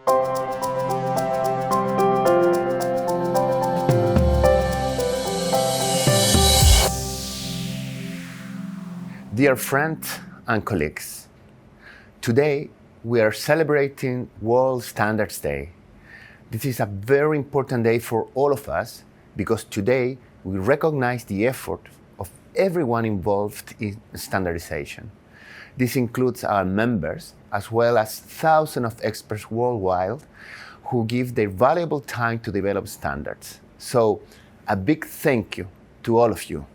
Dear friends and colleagues, today we are celebrating World Standards Day. This is a very important day for all of us because today we recognize the effort of everyone involved in standardization. This includes our members as well as thousands of experts worldwide who give their valuable time to develop standards. So, a big thank you to all of you.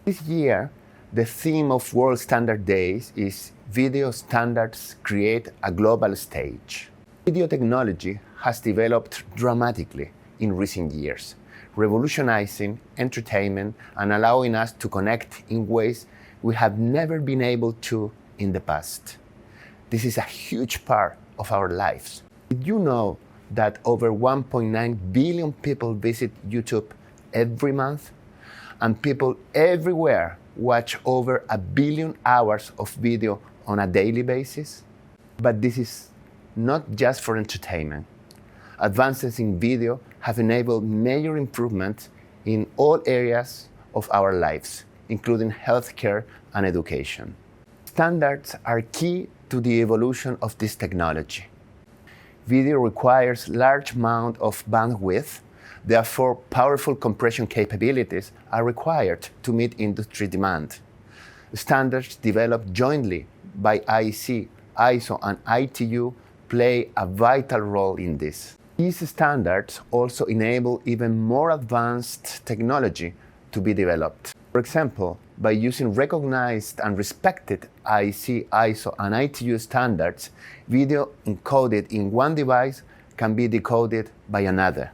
This year, the theme of World Standard Days is Video Standards Create a Global Stage. Video technology has developed dramatically in recent years, revolutionizing entertainment and allowing us to connect in ways we have never been able to in the past. This is a huge part of our lives. Did you know that over 1.9 billion people visit YouTube every month? And people everywhere watch over 1 billion hours of video on a daily basis? But this is not just for entertainment. Advances in video have enabled major improvements in all areas of our lives, including healthcare and education. Standards are key to the evolution of this technology. Video requires large amount of bandwidth. Therefore, powerful compression capabilities are required to meet industry demand. Standards developed jointly by IEC, ISO, and ITU play a vital role in this. These standards also enable even more advanced technology to be developed. For example, by using recognized and respected IEC, ISO, and ITU standards, video encoded in one device can be decoded by another.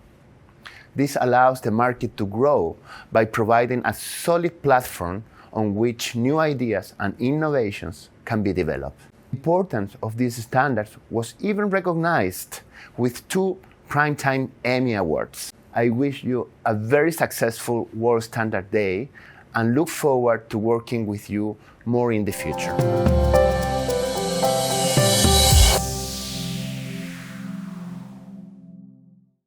This allows the market to grow by providing a solid platform on which new ideas and innovations can be developed. The importance of these standards was even recognized with 2 Primetime Emmy Awards. I wish you a very successful World Standard Day and look forward to working with you more in the future.